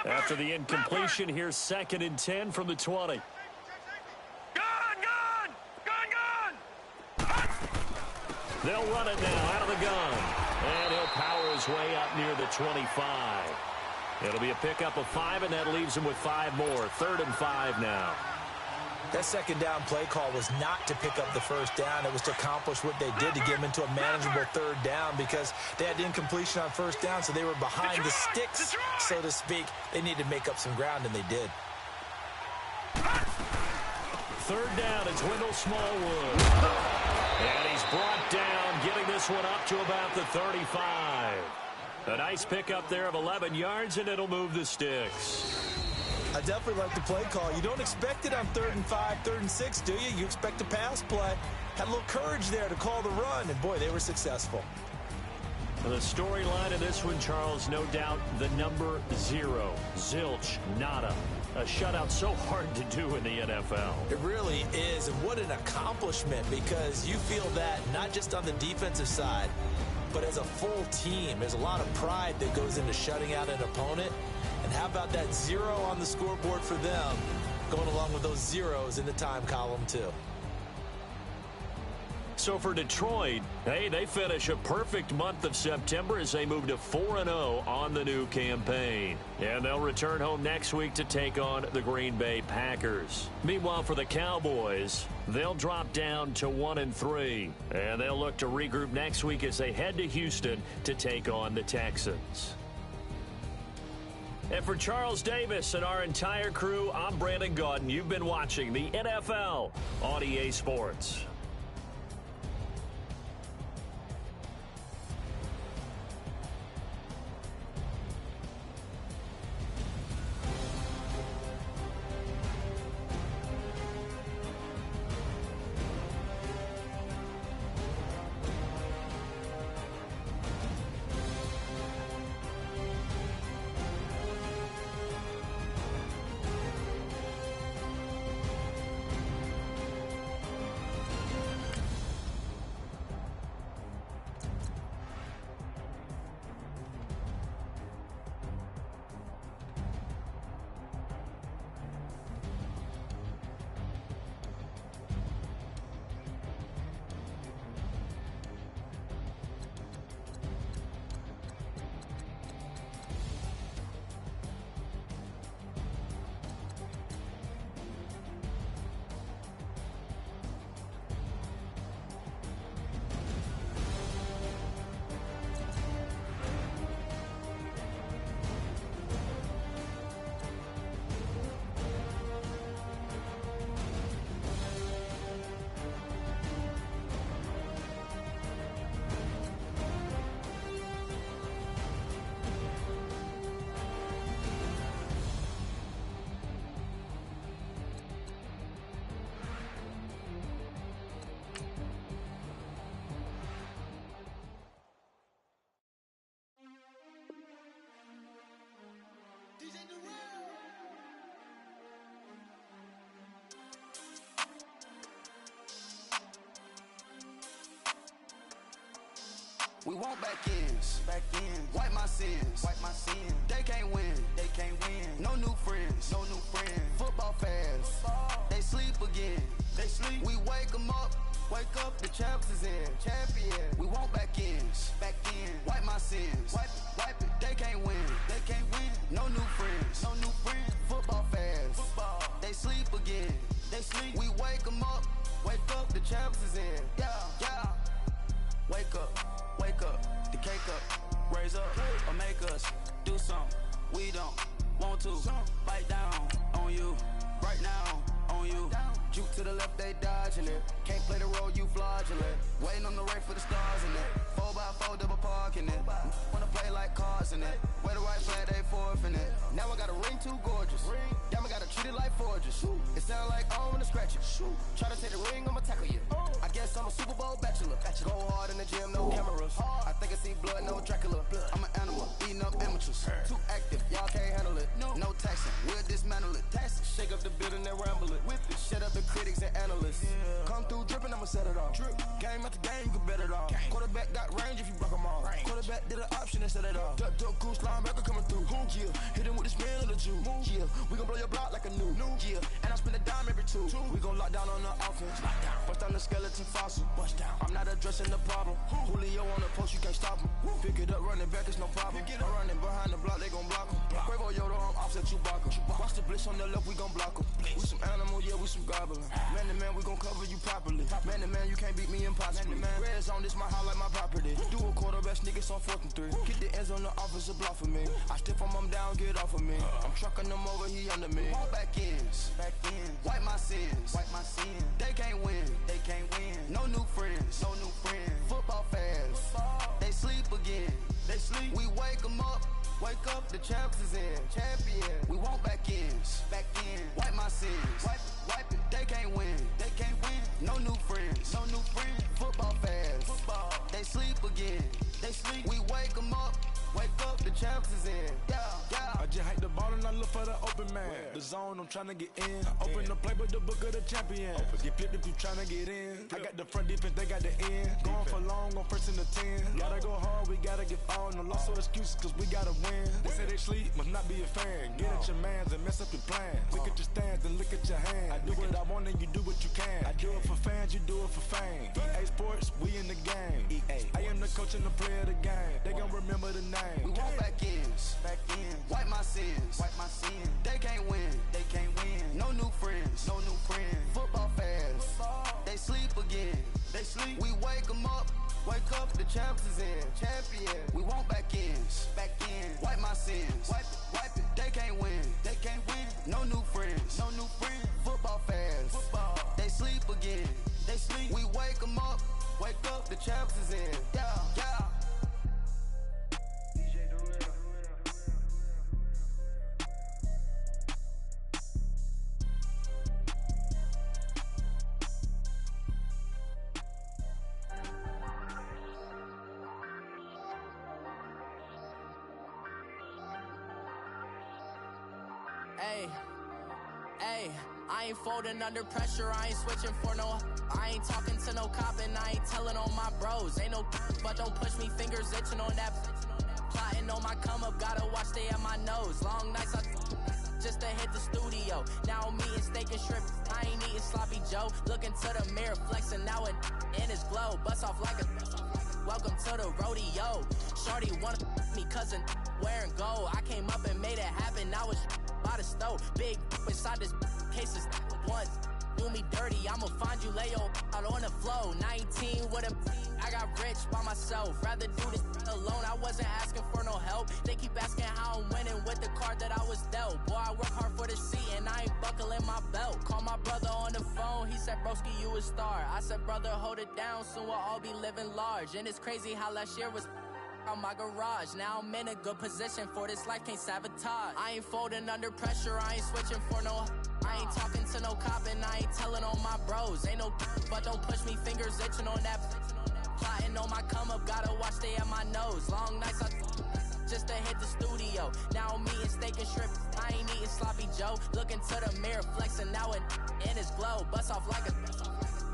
After the incompletion, here's 2nd and 10 from the 20. They'll run it now out of the gun. And he'll power his way up near the 25. It'll be a pickup of 5, and that leaves him with 5 more. 3rd and 5 now. That 2nd down play call was not to pick up the 1st down. It was to accomplish what they did to get them into a manageable 3rd down, because they had incompletion on 1st down, so they were behind the sticks, so to speak. They needed to make up some ground, and they did. 3rd down, it's Wendell Smallwood. And he's brought down, getting this one up to about the 35. A nice pickup there of 11 yards, and it'll move the sticks. I definitely like the play call. You don't expect it on 3rd and 5, 3rd and 6, do you? You expect a pass play. Had a little courage there to call the run, and boy, they were successful. The storyline of this one, Charles, no doubt the number 0. Zilch, nada. A shutout so hard to do in the NFL. It really is, and what an accomplishment, because you feel that not just on the defensive side, but as a full team. There's a lot of pride that goes into shutting out an opponent. And how about that 0 on the scoreboard for them, going along with those zeros in the time column, too. So for Detroit, hey, they finish a perfect month of September as they move to 4-0 on the new campaign. And they'll return home next week to take on the Green Bay Packers. Meanwhile, for the Cowboys, they'll drop down to 1-3. And they'll look to regroup next week as they head to Houston to take on the Texans. And for Charles Davis and our entire crew, I'm Brandon Gaudin. You've been watching the NFL on EA Sports. We want back ends, wipe my sins, They can't win, No new friends, Football fans, they sleep again, We wake 'em up, the champs is in, champion. We want back ends, wipe my sins, wipe it. They can't win, No new friends, Football fans, they sleep again, We wake 'em up, the champs is in, yeah. Wake up, the cake up, raise up, or make us do something we don't want to. Bite down on you, right now on you. Juke to the left, they dodging it. Can't play the role, you fraudulent. Waiting on the right for the stars in it. 4x4 double parking it. Wanna play like cars in it. Wear the right flag, they forfeit it. Now I got a ring too gorgeous. Damn, I gotta treat it like forges. It sound like I don't wanna scratch it. Try to take the ring, I'ma tackle you. I guess I'm a Super Bowl bachelor. Go hard in the gym, no cameras. I think I see blood, no Dracula. I'm an animal, eating up amateurs. Too active, y'all can't handle it. No taxing, we'll dismantle it. Shake up the building and ramble it. Whip it, shut up the critics and analysts. Come through dripping, I'ma set it off. Game after game, you can bet it off. Quarterback got range if you block 'em off. Quarterback did an option and set it off. Duck, goose, linebacker coming through. Yeah, hit him with the spin of the Jew. Yeah, we gon' blow your block like a new. Yeah, and I spend a dime every two. We gon' lock down on the offense. Bust down the skeleton fossil. I'm not addressing the problem. Julio on the post, you can't stop him. Pick it up, running back, it's no problem. I'm running behind the block, they gon' block him. Quavo Yoda, I'm offset Chewbacca. Watch the blitz on the left, we gon' block him. We some animal, yeah, we some goblin. Man to man, we gon' cover you properly. Man to man, you can't beat me impossibly. Red zone, this my house like my property. Do a quarterback, niggas on 4th and 3. Get the ends on the offensive block for me. I stiff him down, get off of me. I'm trucking them over, he under me. All back ends, wipe my sins, They can't win, No new friends, Football fans, they sleep again, We wake 'em up, the champs is in, champion. We want back ends, wipe my sins, wipe it. They can't win, No new friends, Football fans, they sleep again, We wake 'em up, the champs is in, yeah. I just hike the ball and I look for the open man. The zone, I'm tryna get in. Open the playbook, the book of the champion. Get flipped if you tryna get in. I got the front defense, they got the end. Going for long, on 1st and the 10. Gotta go hard, we gotta get all. No loss or excuses, cause we gotta win. They say they sleep, must not be a fan. Get at your mans and mess up your plans. Look at your stands and look at your hands. I do what I want and you do what you can. I do it for fans, you do it for fame. EA Sports, we in the game. I am the coach and the player of the game. They gon' remember the name. We want back ends, wipe my sins, They can't win, No new friends, Football fans, they sleep again, We wake 'em up, the champs is in, champion. We want back ends, wipe my sins, wipe it. They can't win, No new friends, Football fans, they sleep again, We wake 'em up, the champs is in, yeah. Hey, I ain't folding under pressure, I ain't switching for no. I ain't talking to no cop and I ain't telling on my bros. Ain't no but don't push me, fingers itching on that. Plotting on my come up, gotta watch stay at my nose. Long nights just to hit the studio. Now I'm eating steak and shrimp, I ain't eating sloppy Joe. Looking to the mirror, flexing now and in his glow. Bust off like a welcome to the rodeo. Shorty wanna me cousin wearing gold. I came up and made it happen, I was by the stove. Big inside this cases once. Do me dirty, I'ma find you, lay your out on the floor. 19 with a I got rich by myself. Rather do this alone, I wasn't asking for no help. They keep asking how I'm winning with the card that I was dealt. Boy, I work hard for the seat and I ain't buckling my belt. Call my brother on the phone, he said, broski, you a star. I said, brother, hold it down, soon we'll all be living large. And it's crazy how last year was on my garage. Now I'm in a good position for this life, can't sabotage. I ain't folding under pressure, I ain't switching for no. I ain't talking to no cop and I ain't telling on my bros. Ain't no but don't push me, fingers itching on that. Plotting on my come up, gotta watch stay at my nose. Long nights just to hit the studio. Now I'm eating steak and shrimp, I ain't eating sloppy Joe. Look into the mirror, flexing now and in his glow. Bust off like a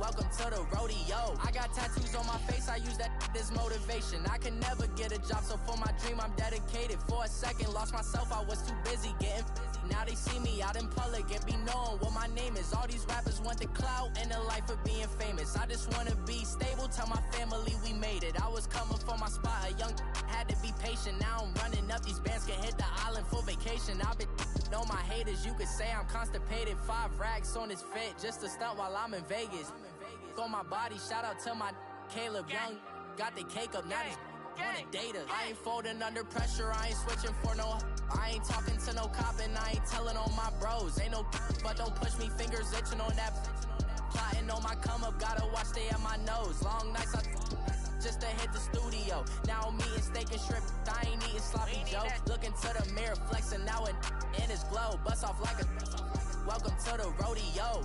welcome to the rodeo. I got tattoos on my face, I use that as motivation. I can never get a job, so for my dream I'm dedicated. For a second, lost myself, I was too busy getting. Now they see me out in public and be knowing what my name is. All these rappers want the clout and the life of being famous. I just wanna be stable, tell my family we made it. I was coming for my spot, a young had to be patient. Now I'm running up, these bands can hit the island for vacation. I've been know my haters, you could say I'm constipated. 5 racks on his fit, just to stunt while I'm in Vegas. On my body, shout out to my Caleb Young. Got the cake up, now he's wanna date us. I ain't folding under pressure, I ain't switching for no. I ain't talking to no cop and I ain't telling on my bros. Ain't no but don't push me, fingers itching on that. Plotting on my come up, gotta watch stay at my nose. Long nights I just to hit the studio. Now I'm eating steak and shrimp, I ain't eating sloppy Joe. Looking to the mirror, flexing now and in his glow. Bust off like a welcome to the rodeo.